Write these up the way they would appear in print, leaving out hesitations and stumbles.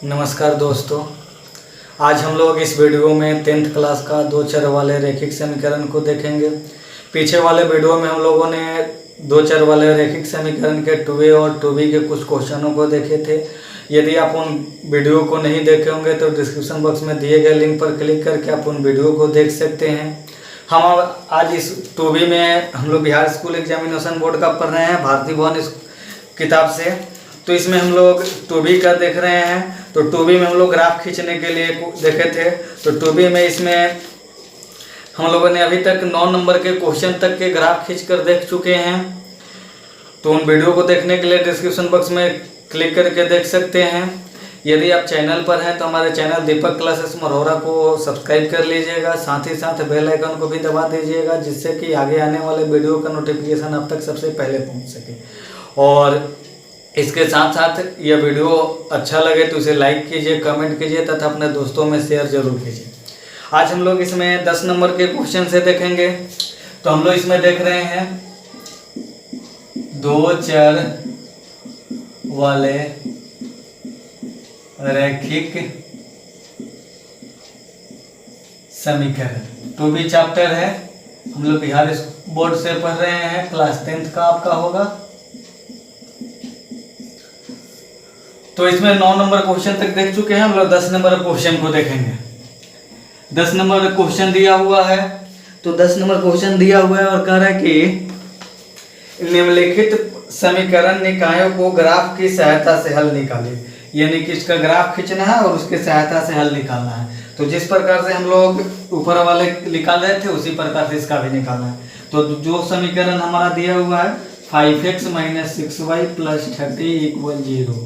नमस्कार दोस्तों, आज हम लोग इस वीडियो में 10th क्लास का दो चर वाले रैखिक समीकरण को देखेंगे। पीछे वाले वीडियो में हम लोगों ने दो चर वाले रैखिक समीकरण के 2a और 2b के कुछ क्वेश्चनों को देखे थे। यदि आप उन वीडियो को नहीं देखे होंगे तो डिस्क्रिप्शन बॉक्स में दिए गए लिंक पर क्लिक करके आप उन वीडियो को देख सकते हैं। हम आज इस 2b में हम लोग बिहार स्कूल एग्जामिनेशन बोर्ड का पढ़ रहे हैं, भारती भवन इस किताब से। तो इसमें हम लोग 2b का देख रहे हैं। तो 2b में हम लोग ग्राफ खींचने के लिए देखे थे। तो 2b में इसमें हम लोगों ने अभी तक 9 नंबर के क्वेश्चन तक के ग्राफ खींचकर देख चुके हैं। तो उन वीडियो को देखने के लिए डिस्क्रिप्शन बॉक्स में क्लिक करके देख सकते हैं। यदि आप चैनल पर हैं तो हमारे चैनल दीपक क्लासेस मरोरा को सब्सक्राइब कर लीजिएगा, साथ ही साथ बेल आइकन को भी दबा दीजिएगा, जिससे कि आगे आने वाले वीडियो का नोटिफिकेशन आप तक सबसे पहले पहुंच सके। और इसके साथ साथ यह वीडियो अच्छा लगे तो इसे लाइक कीजिए, कमेंट कीजिए तथा अपने दोस्तों में शेयर जरूर कीजिए। आज हम लोग इसमें 10 नंबर के क्वेश्चन से देखेंगे। तो हम लोग इसमें देख रहे हैं दो चर वाले रैखिक समीकरण 2b चैप्टर है। हम लोग बिहार बोर्ड से पढ़ रहे हैं, क्लास 10th का आपका होगा। तो इसमें 9 नंबर क्वेश्चन तक देख चुके हैं। हम लोग 10 नंबर क्वेश्चन को देखेंगे। 10 नंबर क्वेश्चन दिया हुआ है। तो 10 नंबर क्वेश्चन दिया हुआ है और कह रहा है कि निम्नलिखित समीकरण निकायों को ग्राफ की सहायता से हल निकालें। यानी कि इसका ग्राफ खींचना है और उसके सहायता से हल निकालना है। तो जिस प्रकार से हम लोग ऊपर वाले निकाल रहे थे उसी प्रकार से इसका भी निकालना है। तो जो समीकरण हमारा दिया हुआ है 5x - 6y + 30 = 0।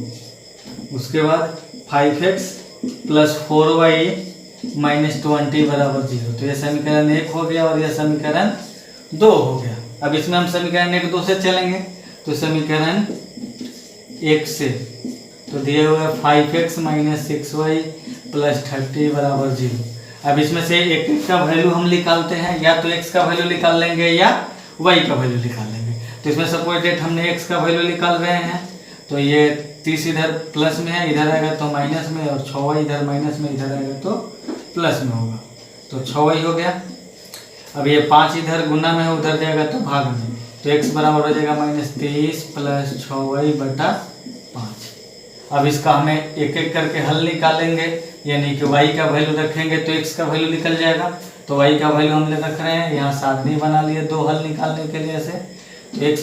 उसके बाद 5x + 4y - 20 = 0। तो यह समीकरण 1 हो गया और यह समीकरण 2 हो गया। अब इसमें हम समीकरण 1 2 से चलेंगे। तो समीकरण 1 से तो दिए हुए 5x - 6y + 30 = 0। अब इसमें से एक का वैल्यू हम निकालते हैं, या तो x का वैल्यू निकाल लेंगे या y का वैल्यू निकाल लेंगे। तो इसमें सपोज डेट हमने x का वैल्यू निकाल रहे हैं। तो ये 30 इधर प्लस में है, इधर आएगा तो माइनस में, और 6y इधर माइनस में, इधर आएगा तो प्लस में होगा। तो 6y हो गया। अब ये 5 इधर गुना में है, उधर जाएगा तो भाग में। तो x बराबर हो जाएगा -23 + 6y / 5। अब इसका हमें एक एक करके हल निकालेंगे। यानी कि y का वैल्यू रखेंगे तो x का वैल्यू निकल जाएगा। तो y का वैल्यू हम रख रहे हैं, यहाँ सारणी बना लिए 2 हल निकालने के लिए ऐसे। तो x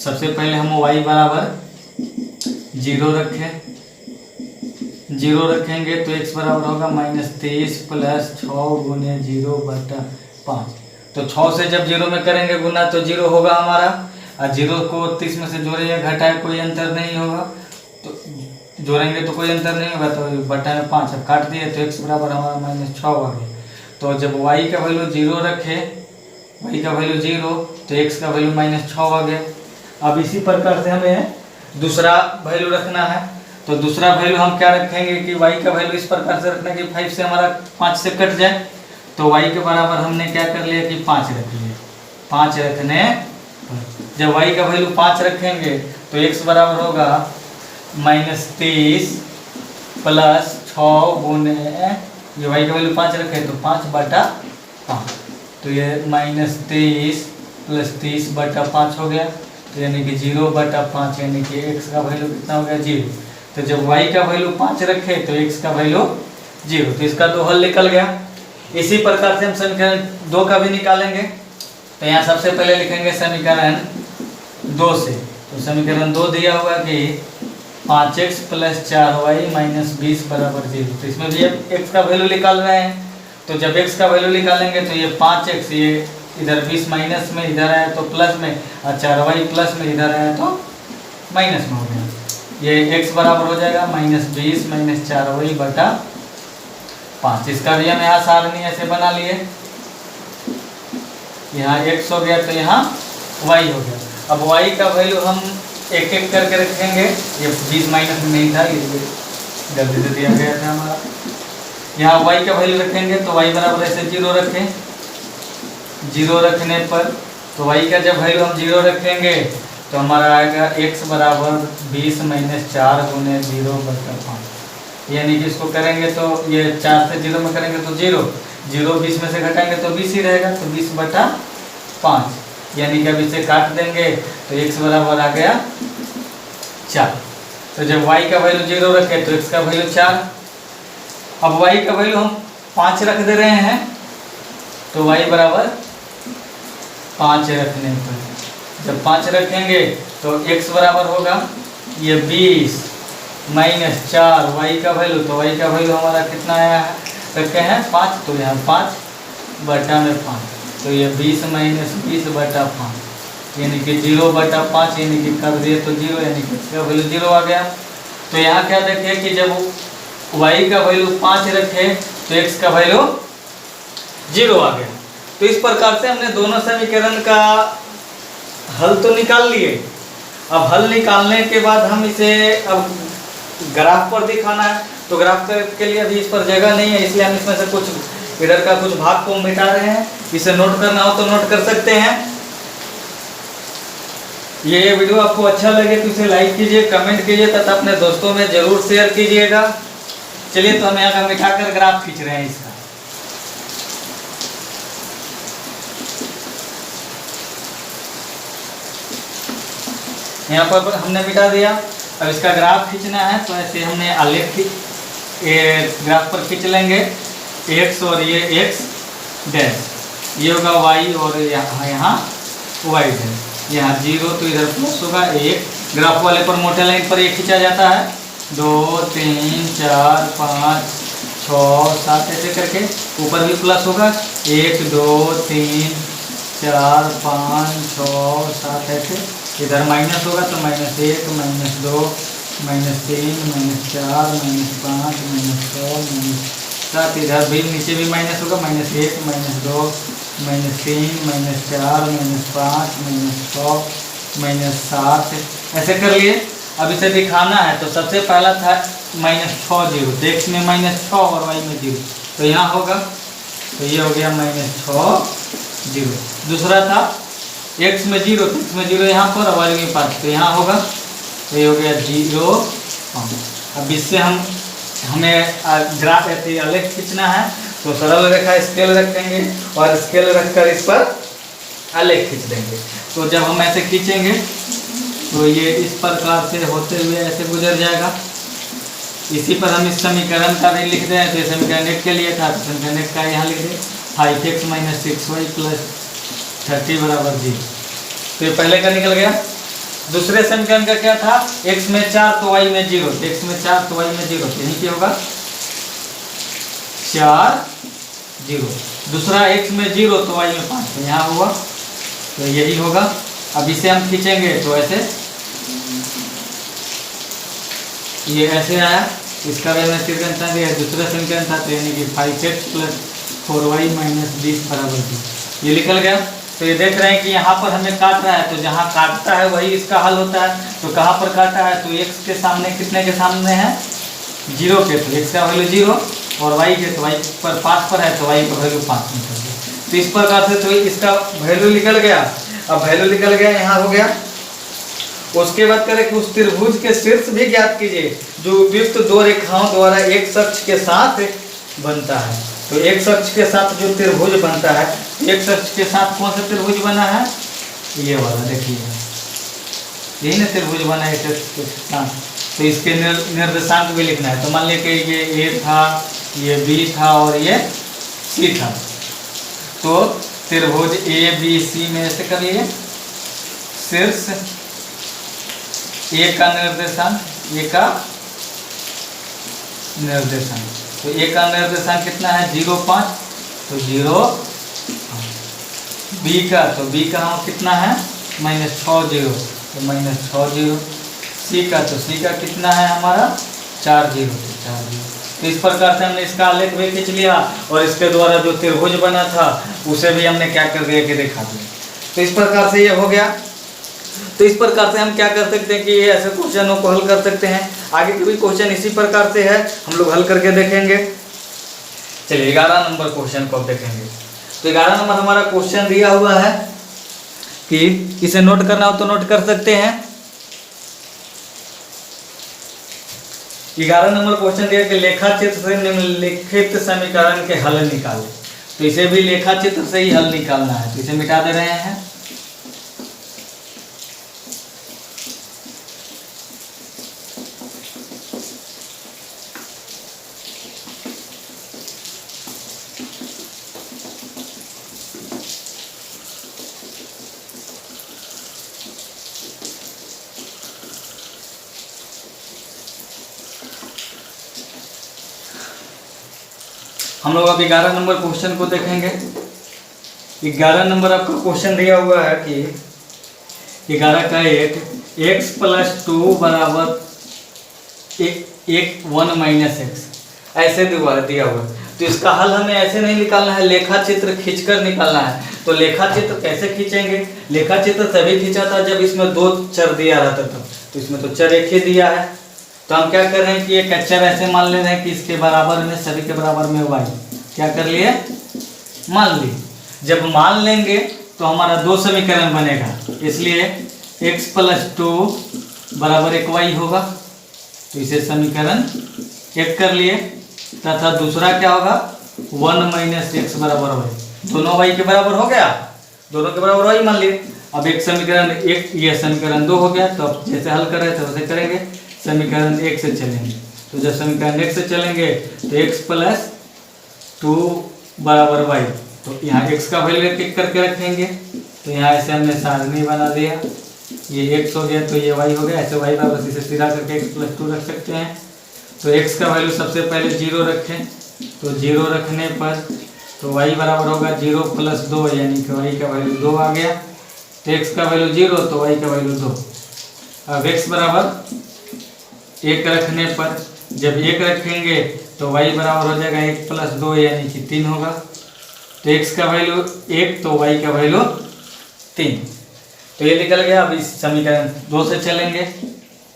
सबसे पहले हम y बराबर 0 रखें। 0 रखेंगे तो x बराबर होगा -23 + 6 × 0 / 5। तो 6 से जब 0 में करेंगे गुना तो 0 होगा हमारा, और 0 को 30 में से जोड़े या घटाए कोई अंतर नहीं होगा। तो जोड़ेंगे तो कोई अंतर नहीं होगा, तो बटा में 5 अब काट दिए तो x बराबर हमारा -6 आ गया। तो जब y का वैल्यू 0 रखे, y का वैल्यू 0 तो x का वैल्यू -6 आ गया। अब इसी प्रकार से हमें दूसरा वैल्यू रखना है। तो दूसरा वैल्यू हम क्या रखेंगे कि y का वैल्यू इस प्रकार से रखना कि 5 से हमारा 5 से कट जाए। तो y के बराबर हमने क्या कर लिया कि 5 रख लिया। 5 रखने जब y का वैल्यू 5 रखेंगे तो x बराबर होगा -23 + 6 गुने, ये y का वैल्यू 5 रखे तो 5/5। तो ये -23 + 30/5 हो गया। तो यानी कि 0/5, यानी कि x का वैल्यू कितना हो गया 0। तो जब y का वैल्यू 5 रखे तो x का वैल्यू 0। तो इसका 2 हल निकल गया। इसी प्रकार से हम समीकरण 2 का भी निकालेंगे। तो यहाँ सबसे पहले लिखेंगे समीकरण 2 से। तो समीकरण 2 दिया हुआ कि 5x + 4y - 20 = 0। तो इसमें भी x का वैल्यू निकाल रहे हैं। तो जब x का वैल्यू निकालेंगे तो ये 5x ये इधर 20 माइनस में, इधर आया तो प्लस में, और 4y प्लस में, इधर आया तो माइनस में हो गया। ये x बराबर हो जाएगा -20 - 4y / 5। इसका भी हम यहाँ सारणी ऐसे बना लिए। यहाँ x हो गया तो यहाँ y हो गया। अब y का वैल्यू हम एक एक करके रखेंगे। ये 20 माइनस में नहीं था, ये जल्दी से दिया गया था हमारा। यहाँ y का वैल्यू रखेंगे तो y बराबर ऐसे 0 रखें। 0 रखने पर तो y का जब वैल्यू हम 0 रखेंगे तो हमारा आएगा x बराबर 20 - 4 × 0/5। यानी कि इसको करेंगे तो ये 4 से 0 में करेंगे तो 0, 0 20 में से घटाएंगे तो 20 ही रहेगा, तो 20/5, यानी कि अब इसे काट देंगे तो x बराबर आ गया 4। तो जब y का वैल्यू 0 रखे तो x का वैल्यू 4। अब y का वैल्यू हम 5 रख दे रहे हैं, तो y बराबर 5 रखने पर जब 5 रखेंगे तो x बराबर होगा ये 20 - 4 y का वैल्यू, तो y का वैल्यू हमारा कितना आया है, रखे हैं 5, तो यहाँ 5/5, तो ये 20 - 20/5 यानी कि 0/5, यानी कि कर दिए तो 0, यानी कि इसका वैल्यू 0 आ गया। तो यहाँ क्या देखें कि जब y का वैल्यू 5 रखे तो x का वैल्यू 0 आ गया। तो इस प्रकार से हमने दोनों समीकरण का हल तो निकाल लिए। अब हल निकालने के बाद हम इसे अब ग्राफ पर दिखाना है, तो ग्राफ के लिए अभी इस पर जगह नहीं है, इसलिए हम इसमें से कुछ इधर का कुछ भाग को मिटा रहे हैं। इसे नोट करना हो तो नोट कर सकते हैं। ये वीडियो आपको अच्छा लगे तो इसे लाइक कीजिए, कमेंट कीजिए तथा अपने दोस्तों में जरूर शेयर कीजिएगा। चलिए, तो हम यहाँ का मिटाकर ग्राफ खींच रहे हैं इसका। यहाँ पर हमने मिटा दिया। अब इसका ग्राफ खींचना है तो ऐसे हमने आलेख ग्राफ पर खींच लेंगे, x और ये x डैश, ये होगा y और यहाँ y डैश, यहाँ 0 तो इधर प्लस होगा 1। ग्राफ वाले पर मोटे लाइन पर ये खींचा जाता है, 2 3 4 5 6 7 ऐसे करके, ऊपर भी प्लस होगा 1 2 3 4 5 6 7 ऐसे, इधर माइनस होगा तो -1 -2 -3 -4 -5 -6 -7, इधर भी नीचे भी माइनस होगा -1 -2 -3 -4 -5 -6 -7 ऐसे कर लिए। अब इसे दिखाना है तो सबसे पहला था -6 0, तो x में -6 और y में 0, तो यहाँ होगा, तो ये हो गया -6 0। दूसरा था x में 0, तो x में 0 यहाँ पर और y में 5, तो यहाँ होगा, तो ये हो गया 0 5। अब इससे हमें ग्राफ ऐसे आलेख खींचना है, तो सरल रेखा स्केल रखेंगे और स्केल रखकर इस पर आलेख खींच देंगे। तो जब हम ऐसे खींचेंगे तो ये इस प्रकार से होते हुए ऐसे गुजर जाएगा। इसी पर हम इस समीकरण का भी लिख दें, तो समीकरण 1 के लिए था, तो समीकरण 1 का यहाँ लिख दें 5x - 6y + 30 = 0। तो ये पहले का निकल गया। दूसरे समीकरण का क्या था, x में 4 तो y में 0, तो x में 4 तो y में 0, तो यही क्या होगा 4 0। दूसरा x में 0 तो y में 5, तो यहाँ होगा, तो यही होगा। अब इसे हम खींचेंगे तो ऐसे ये ऐसे आया, इसका भी हमने समीकरण दिया। दूसरा समीकरण था तो यानी कि 5x + 4y - 20 = 0, ये निकल गया। तो ये देख रहे हैं कि यहाँ पर हमें काट रहा है, तो जहाँ काटता है वही इसका हल होता है। तो कहाँ पर काटा है, तो x के सामने कितने के सामने है 0 के, तो x का वैल्यू 0 और y के, तो y पर 5 पर है, तो y का वैल्यू 5 निकल गया। तो इस प्रकार से तो इसका वैल्यू निकल गया। अब वैल्यू निकल गया, यहाँ हो गया। उसके बाद करें कि उस त्रिभुज के शीर्ष भी ज्ञात कीजिए जो उपयुक्त 2 रेखाओं द्वारा एक अक्ष के साथ बनता है। तो एक अक्ष के साथ जो त्रिभुज बनता है, एक अक्ष के साथ कौन सा त्रिभुज बना है, ये वाला देखिए, यही ना त्रिभुज बना है एक अक्ष के साथ। तो इसके निर्देशांक भी लिखना है। तो मान लीजिए कि ये A था, ये B था और ये C था। तो त्रिभुज ABC में ऐसे कर लिए, शीर्ष A का निर्देशांक, A का निर्देशांक, तो A का निर्देशांक कितना है 0 5, तो 0 B का, तो B का हम कितना है -6 0, तो -6 0। C का, तो C का कितना है हमारा 4 0, तो 4 0। तो इस प्रकार से हमने इसका आलेख भी खींच लिया और इसके द्वारा जो त्रिभुज बना था उसे भी हमने क्या कर दिया कि दिखा दिया। तो इस प्रकार से ये हो गया। तो इस प्रकार से हम क्या कर सकते हैं कि ये ऐसे क्वेश्चनों को हल कर सकते हैं। आगे के भी क्वेश्चन इसी प्रकार से है, हम लोग हल करके देखेंगे। चलिए 11 नंबर क्वेश्चन को अब देखेंगे। तो 11 नंबर हमारा क्वेश्चन दिया हुआ है कि इसे नोट करना हो तो नोट कर सकते हैं। 11 नंबर क्वेश्चन दिया कि लेखाचित्र से निम्नलिखित समीकरण के हल निकालें। तो इसे भी लेखाचित्र से ही हल निकालना है, तो इसे मिटा दे रहे हैं। हम लोग अब 11 नंबर क्वेश्चन को देखेंगे। 11 नंबर आपका क्वेश्चन दिया हुआ है कि 11 का एक x + 2 बराबर 1 - x ऐसे दिया हुआ है। तो इसका हल हमें ऐसे नहीं निकालना है, लेखा चित्र खींचकर निकालना है। तो लेखा चित्र कैसे खींचेंगे? लेखा चित्र तभी खींचा था जब इसमें 2 चर दिया रहता था, तो इसमें तो चर एक ही दिया है। तो हम क्या कर रहे हैं कि एक अक्षर ऐसे मान ले रहे हैं कि इसके बराबर में, सभी के बराबर में y क्या कर लिए, मान लिए। जब मान लेंगे तो हमारा 2 समीकरण बनेगा, इसलिए x + 2 बराबर 1y होगा। तो इसे समीकरण 1 कर लिए, तथा दूसरा क्या होगा 1 - x बराबर y। दोनों y के बराबर हो गया, दोनों के बराबर y मान लिए। अब एक समीकरण 1, यह समीकरण 2 हो गया। तो अब जैसे हल कर रहे थे वैसे करेंगे, समीकरण 1 से चलेंगे। तो जब समीकरण 1 से चलेंगे तो x + 2 बराबर y, तो यहाँ x का वैल्यू टिक करके रखेंगे। तो यहाँ ऐसे हमने सारणी बना दिया, ये x हो गया तो ये y हो गया। ऐसे y बराबर इसे सीधा करके x + 2 रख सकते हैं। तो x का वैल्यू सबसे पहले 0 रखें, तो 0 रखने पर तो y बराबर होगा 0 + 2, यानी कि y का वैल्यू 2 आ गया। तो x का वैल्यू 0 तो y का वैल्यू 2। अब x बराबर 1 रखने पर, जब 1 रखेंगे तो y बराबर हो जाएगा 1 + 2, यानी कि 3 होगा। तो x का वैल्यू 1 तो y का वैल्यू 3। तो ये निकल गया। अब इस समीकरण 2 से चलेंगे,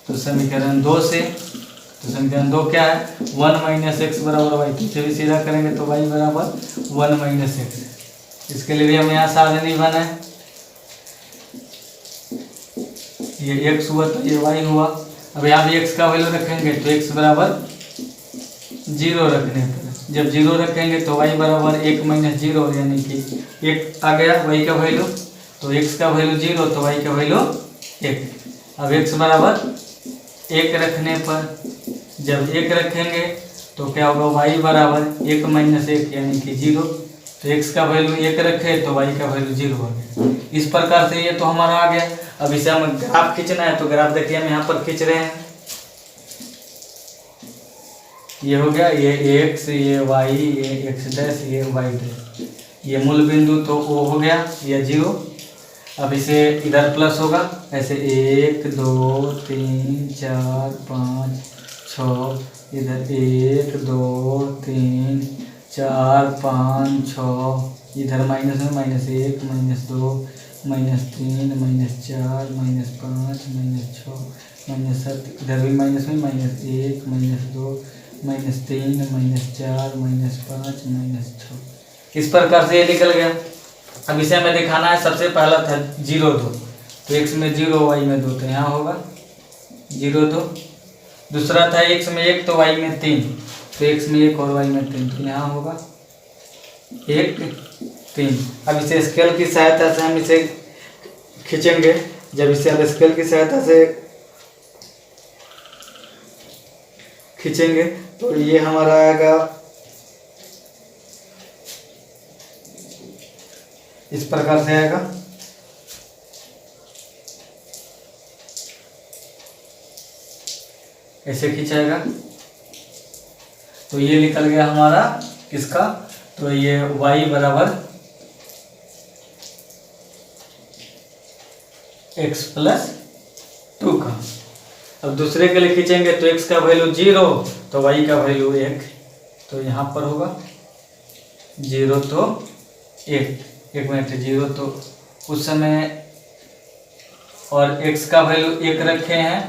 तो समीकरण 2 से, तो समीकरण 2 क्या है 1 - x बराबर y। इसे भी सीधा करेंगे तो y बराबर 1 - x। इसके लिए भी हम यहाँ सारणी बनाए, ये x हुआ तो ये y हुआ। अब यहाँ भी x का वैल्यू रखेंगे तो x बराबर 0 रखने पर, जब 0 रखेंगे तो y बराबर 1 - 0, यानी कि 1 आ गया y का वैल्यू। तो x का वैल्यू 0 तो y का वैल्यू 1। अब x बराबर 1 रखने पर, जब 1 रखेंगे तो क्या होगा y बराबर 1 - 1, यानी कि 0। तो x का वैल्यू 1 रखे तो y का वैल्यू 0 आ गया। इस प्रकार से ये तो हमारा आ गया। अब इसे हम ग्राफ खींचना है, तो ग्राफ देखिए हम यहाँ पर खींच रहे हैं। ये हो गया, ये x, ये y, ये x', ये y'। ये मूल बिंदु तो O हो गया, ये 0। अब इसे इधर प्लस होगा, ऐसे 1 2 3 4 5 6, इधर 1 2 3 4 5 6, इधर माइनस में -1 -2 -3 -4 -5 -6 -7, इधर भी माइनस में -1 -2 -3 -4 -5 -6। इस प्रकार से ये निकल गया। अब इसे हमें दिखाना है, सबसे पहला था 0 2, तो x में 0 y में 2, तो यहाँ होगा 0 2। दूसरा था x में 1 तो y में 3, तो x में 1 और y में 3, तो यहाँ होगा 1 3। अब इसे स्केल की सहायता से हम इसे खींचेंगे। जब इसे अब स्केल की सहायता से खींचेंगे तो ये हमारा आएगा इस प्रकार से आएगा। ऐसे खींचाएगा तो ये निकल गया हमारा किसका, तो ये y बराबर x + 2 का। अब दूसरे के लिए खींचेंगे तो x का वैल्यू 0 तो y का वैल्यू 1, तो यहाँ पर होगा 0 तो 1 मिनट 0 तो उस समय, और x का वैल्यू 1 रखे हैं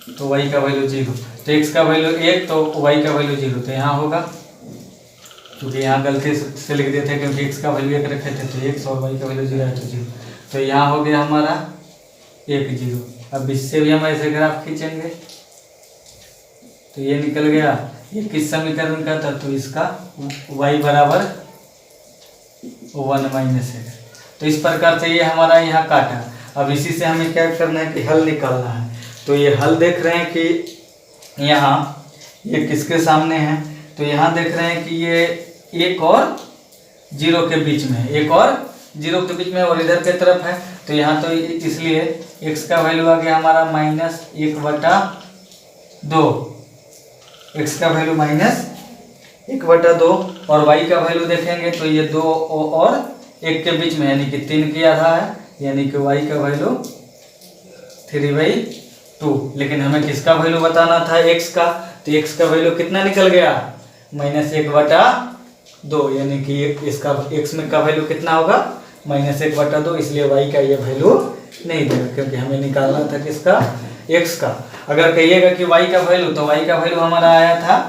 तो y का वैल्यू 0, तो x का वैल्यू 1 तो y का वैल्यू 0, तो यहाँ होगा, क्योंकि यहाँ गलती से लिख देते हैं क्योंकि x का वैल्यू 1 रखे थे तो 1 और y का वैल्यू 0 है तो 0, तो यहाँ हो गया हमारा 1 0। अब इससे भी हम ऐसे ग्राफ खींचेंगे, तो ये निकल गया। ये किस समीकरण का था, तो इसका y बराबर 1 माइनस x। तो इस प्रकार से ये हमारा यहाँ काटा। अब इसी से हमें क्या करना है कि हल निकालना है। तो ये हल देख रहे हैं कि यहाँ ये किसके सामने है, तो यहाँ देख रहे हैं कि ये 1 और 0 के बीच में है, 1 और 0 के बीच में और इधर की तरफ है। तो यहाँ तो इसलिए x का वैल्यू आ गया हमारा -1/2, x का वैल्यू -1/2 और y का वैल्यू देखेंगे तो ये 2 और 1 के बीच में यानी कि 3 की आधा है, यानी कि y का वैल्यू 3/2। लेकिन हमें किसका वैल्यू बताना था, x का। तो x का वैल्यू कितना निकल गया, -1/2, यानी कि इसका x में का वैल्यू कितना होगा, -1/2। इसलिए y का ये वैल्यू नहीं देगा, क्योंकि हमें निकालना था किसका, x का। अगर कहिएगा कि y का वैल्यू, तो y का वैल्यू हमारा आया था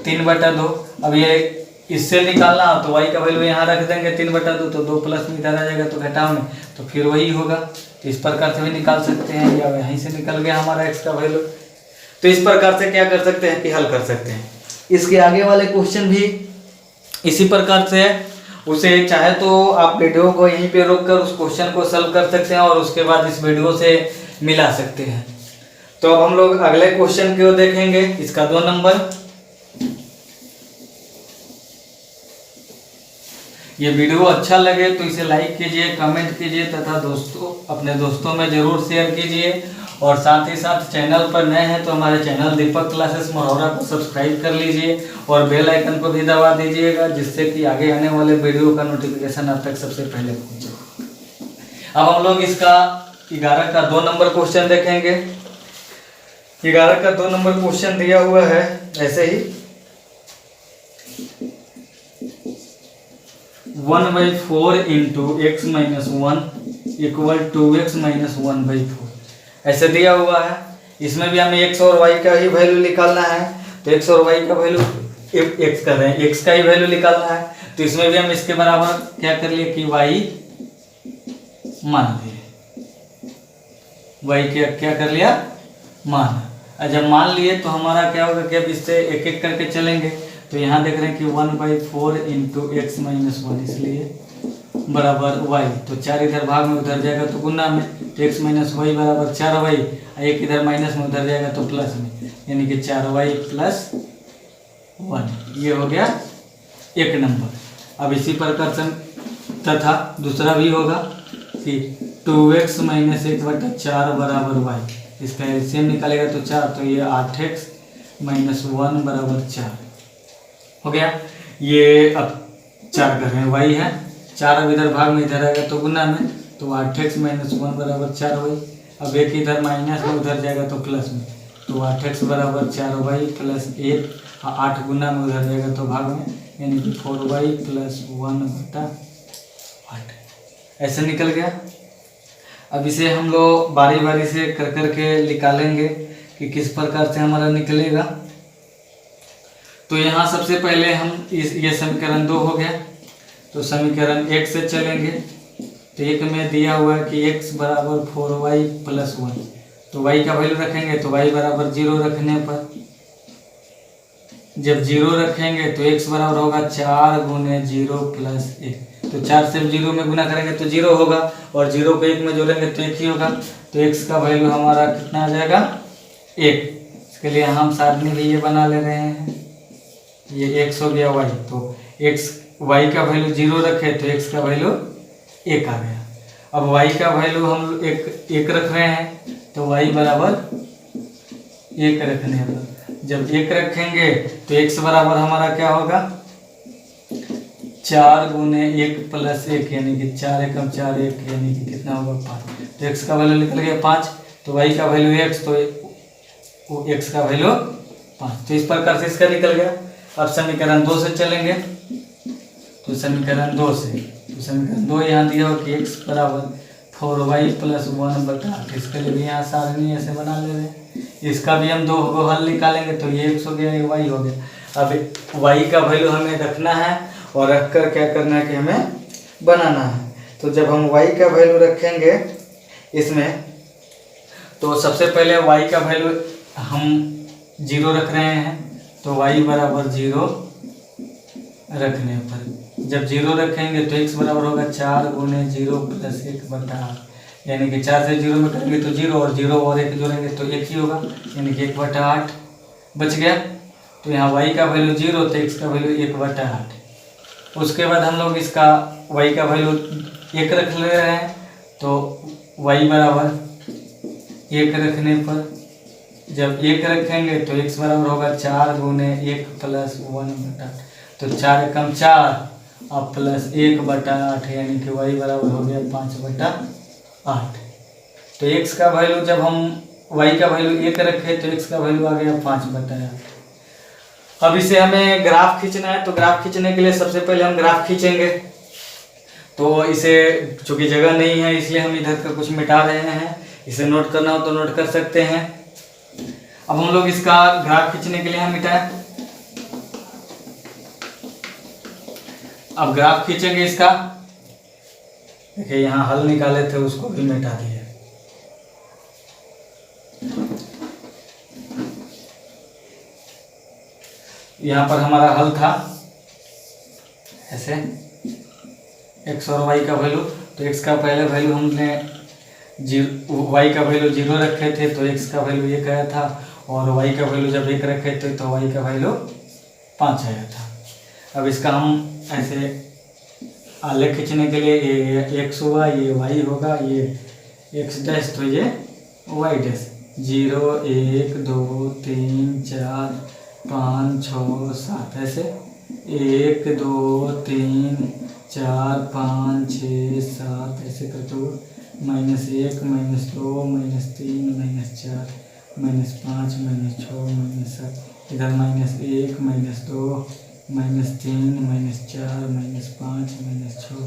3/2। अब ये इससे निकालना हो तो y का वैल्यू यहाँ रख देंगे 3/2, तो 2 प्लस में इधर आ जाएगा, तो घटाव में तो फिर वही होगा। तो इस प्रकार से भी निकाल सकते हैं, या यहीं से निकल गया हमारा x का वैल्यू। तो इस प्रकार से क्या कर सकते हैं कि हल कर सकते हैं। इसके आगे वाले क्वेश्चन भी इसी प्रकार से है। उसे चाहे तो आप वीडियो को यहीं पे रोक कर उस क्वेश्चन को सॉल्व कर सकते हैं और उसके बाद इस वीडियो से मिला सकते हैं। तो अब हम लोग अगले क्वेश्चन की ओर देखेंगे, इसका 2 नंबर। ये वीडियो अच्छा लगे तो इसे लाइक कीजिए, कमेंट कीजिए तथा अपने दोस्तों में जरूर शेयर कीजिए। और साथ ही साथ चैनल पर नए हैं तो हमारे चैनल दीपक क्लासेस मरौरा को सब्सक्राइब कर लीजिए और बेल आइकन को भी दबा दीजिएगा, जिससे कि आगे आने वाले वीडियो का नोटिफिकेशन आप तक सबसे पहले पहुंचे। अब हम लोग इसका 11 का 2 नंबर क्वेश्चन देखेंगे। 11 का 2 नंबर क्वेश्चन दिया हुआ है ऐसे ही, 1/4 × x - 1 = 2x - 1/4 ऐसे दिया हुआ है। इसमें भी हमें x और y का ही वैल्यू निकालना है। तो x और y का वैल्यू x कर रहे हैं, x का ही वैल्यू निकालना है। तो इसमें भी हम इसके बराबर क्या कर लिए कि y मान लिए, y क्या कर लिया, मान। और जब मान लिए तो हमारा क्या होगा कि अब इससे एक एक करके चलेंगे। तो यहाँ देख रहे हैं कि 1/4 × x - 1 इसलिए बराबर y। तो 4 इधर भाग में उधर जाएगा तो गुना में, तो x - y बराबर 4y, एक इधर माइनस में उधर जाएगा तो प्लस में, यानी कि 4y + 1। ये हो गया 1 नंबर। अब इसी प्रकार से तथा दूसरा भी होगा कि 2x - 1/4 बराबर y। इसका एलसीएम निकालेगा तो 4, तो ये 8x - 1 बराबर 4 हो गया। ये अब 4 कर रहे हैं, y है 4, अब इधर भाग में इधर आएगा तो गुना में, तो 8x - 1 बराबर 4y। अब एक इधर माइनस में उधर जाएगा तो प्लस में, तो 8x बराबर 4y + 1, 8 गुना में उधर जाएगा तो भाग में, यानी कि 4y + 1/8 ऐसे निकल गया। अब इसे हम लोग बारी बारी से कर करके निकालेंगे कि किस प्रकार से हमारा निकलेगा। तो यहाँ सबसे पहले हम ये समीकरण 2 हो गया, तो समीकरण 1 से चलेंगे। तो 1 में दिया हुआ है कि x बराबर 4y + 1, तो y का वैल्यू रखेंगे तो y बराबर 0 रखने पर, जब 0 रखेंगे तो x बराबर होगा 4 × 0 + 1। तो 4 से 0 में गुना करेंगे तो 0 होगा, और 0 को 1 में जोड़ेंगे तो 1 ही होगा। तो x का वैल्यू हमारा कितना आ जाएगा, 1। इसके लिए हम साथ में भी ये बना ले रहे हैं, ये x हो गया y। तो y का वैल्यू 0 रखे तो x का वैल्यू 1 आ गया। अब y का वैल्यू हम 1 रख रहे हैं, तो y बराबर 1 रखने पर, जब 1 रखेंगे तो x बराबर हमारा क्या होगा, 4 × 1 + 1, यानी कि 4 × 4 1, यानी कि कितना होगा 5। तो x का वैल्यू निकल गया 5, तो y का वैल्यू x, तो x का वैल्यू 5। तो इस प्रकार से इसका निकल गया। अब समीकरण 2 से चलेंगे। तो समीकरण 2 से, तो समीकरण 2 यहाँ दिया हो कि x बराबर 4y + 1/8। इसके लिए भी यहाँ सारणी ऐसे बना ले रहे हैं। इसका भी हम 2 को हल निकालेंगे, तो ये x हो गया, ये y हो गया। अब y का वैल्यू हमें रखना है और रख कर क्या करना है कि हमें बनाना है। तो जब हम y का वैल्यू रखेंगे इसमें, तो सबसे पहले y का वैल्यू हम जीरो रख रहे हैं, तो y बराबर जीरो रखने पर जब जीरो रखेंगे तो x बराबर होगा 4 गुने 0 प्लस 1/8, यानी कि 4 से 0 में करेंगे तो 0 और 0 और 1 जोड़ेंगे तो 1 ही होगा, यानी कि 1/8 बच गया। तो यहाँ y का वैल्यू 0 तो x का वैल्यू 1/8। उसके बाद हम लोग इसका y का वैल्यू 1 रख ले रहे हैं, तो y बराबर 1 रखने पर जब 1 रखेंगे तो x बराबर होगा 4 गुने 1 प्लस 1/8, तो 4 एकम 4 और प्लस 1/8, यानी कि y बराबर हो गया 5/8। तो x का वैल्यू जब हम y का वैल्यू 1 रखे तो x का वैल्यू आ गया 5/8। अब इसे हमें ग्राफ खींचना है, तो ग्राफ खींचने के लिए सबसे पहले हम ग्राफ खींचेंगे। तो इसे चूंकि जगह नहीं है इसलिए हम इधर का कुछ मिटा रहे हैं, इसे नोट करना हो तो नोट कर सकते हैं। अब हम लोग इसका ग्राफ खींचने के लिए हम मिटाएं। अब ग्राफ खींचेंगे इसका, देखिए यहाँ हल निकाले थे उसको भी मिटा दिए। यहाँ पर हमारा हल था ऐसे x और y का वैल्यू, तो x का पहले वैल्यू हमने y का वैल्यू 0 रखे थे तो x का वैल्यू 1 आया था, और y का वैल्यू जब 1 रखे थे तो y का वैल्यू 5 आया था। अब इसका हम ऐसे आलेख खींचने के लिए ये x हुआ, ये y होगा, ये x डैश तो ये y डैश, 0 1 2 3 4 5 6 7 ऐसे 1 2 3 4 5 6 7 ऐसे करते हुए -1 -2 -3 -4 -5 -6 -7, इधर -1 -2 -3 -4 -5 -6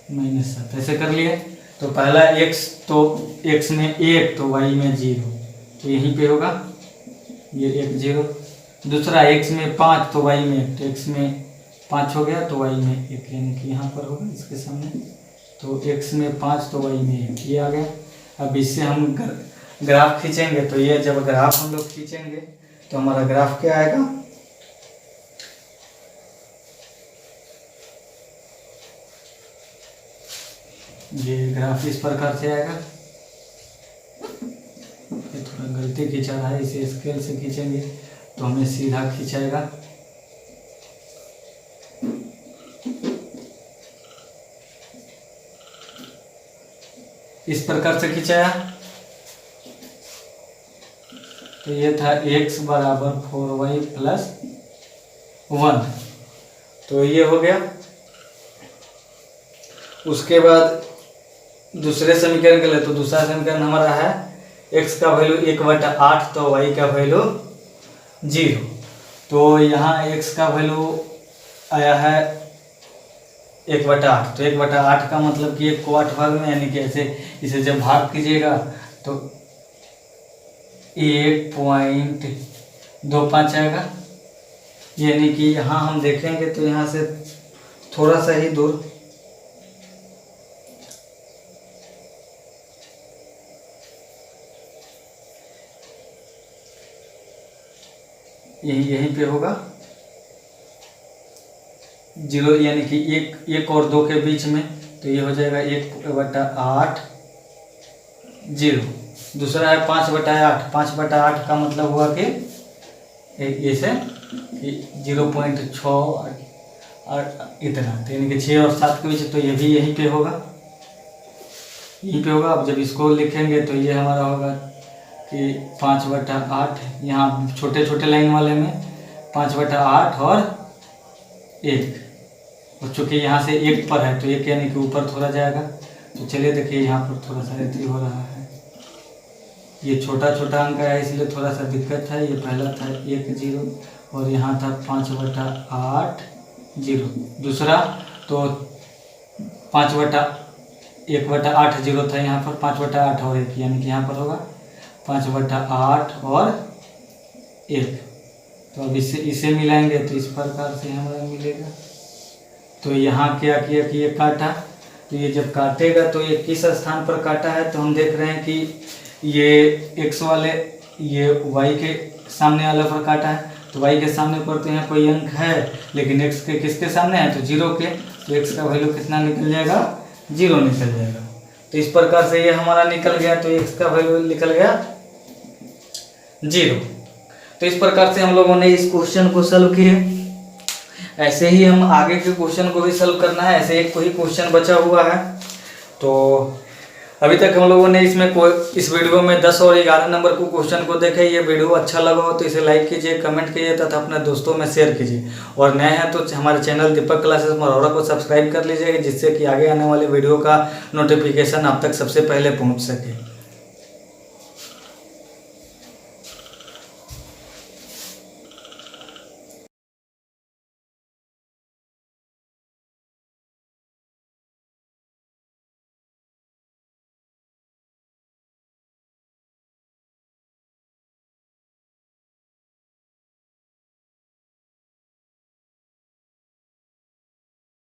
-7 ऐसे कर लिए। तो पहला x, तो x में 1 तो y में 0, तो यहीं पे होगा ये 1 0। दूसरा x में 5 तो y में 1, तो x में 5 हो गया तो y में 1, यानी कि यहाँ पर होगा इसके सामने, तो x में 5 तो y में 1 ये आ गया। अब इससे हम ग्राफ खींचेंगे, तो ये जब ग्राफ हम लोग खींचेंगे तो हमारा ग्राफ क्या आएगा, ये ग्राफ इस प्रकार से आएगा। ये थोड़ा गलती खींचा रहा है, इसे स्केल से खींचेंगे तो हमें सीधा खींचाएगा। इस प्रकार से खींचाया, तो ये था x बराबर 4y प्लस 1, तो ये हो गया। उसके बाद दूसरे समीकरण के लिए, तो दूसरा समीकरण हमारा है x का वैल्यू 1/8 तो y का वैल्यू 0, तो यहाँ x का वैल्यू आया है 1/8, तो 1/8 का मतलब कि 1 को 8 भाग में, यानी कि ऐसे इसे जब भाग कीजिएगा तो 1.25 आएगा, यानी कि यहाँ हम देखेंगे तो यहाँ से थोड़ा सा ही दूर यहीं पे होगा 0, यानी कि 1 और 2 के बीच में, तो ये हो जाएगा 1/8 0। दूसरा है 5/8, 5/8 का मतलब हुआ कि ऐसे 0.6 इतना, तो यानी कि 6 और 7 के बीच, तो ये भी यहीं पे होगा, यहीं पे होगा। अब जब इसको लिखेंगे तो ये हमारा होगा कि 5/8, यहाँ छोटे छोटे लाइन वाले में 5/8 और 1, और चूँकि यहाँ से 1 पर है तो 1 यानी कि ऊपर थोड़ा जाएगा, तो चलिए देखिए यहाँ पर थोड़ा सा एंट्री हो रहा है, ये छोटा छोटा अंक है इसलिए थोड़ा सा दिक्कत है। ये पहला था 1 0 और यहाँ था 5/8 0, दूसरा तो 1/8 0 था, यहाँ पर 5/8 और 1, यानी कि यहाँ पर होगा 5/8 और 1। तो अब इसे मिलाएंगे तो इस प्रकार से हमारा मिलेगा। तो यहाँ क्या किया कि ये काटा, तो ये जब काटेगा तो ये किस स्थान पर काटा है, तो हम देख रहे हैं कि ये x वाले ये y के सामने वाले पर काटा है, तो y के सामने पर तो यहाँ कोई अंक है, लेकिन x के किसके सामने है, तो 0 के, तो x का वैल्यू कितना निकल जाएगा, 0 निकल जाएगा। तो इस प्रकार से ये हमारा निकल गया, तो x का वैल्यू निकल गया 0। तो इस प्रकार से हम लोगों ने इस क्वेश्चन को सॉल्व किए। ऐसे ही हम आगे के क्वेश्चन को भी सॉल्व करना है, ऐसे एक कोई क्वेश्चन बचा हुआ है। तो अभी तक हम लोगों ने इस वीडियो में 10 और 11 नंबर को क्वेश्चन को देखे। ये वीडियो अच्छा लगा हो तो इसे लाइक कीजिए, कमेंट कीजिए तथा अपने दोस्तों में शेयर कीजिए, और नए हैं तो हमारे चैनल दीपक क्लासेस मरौरा को सब्सक्राइब कर लीजिएगा, जिससे कि आगे आने वाले वीडियो का नोटिफिकेशन आप तक सबसे पहले पहुंच सके।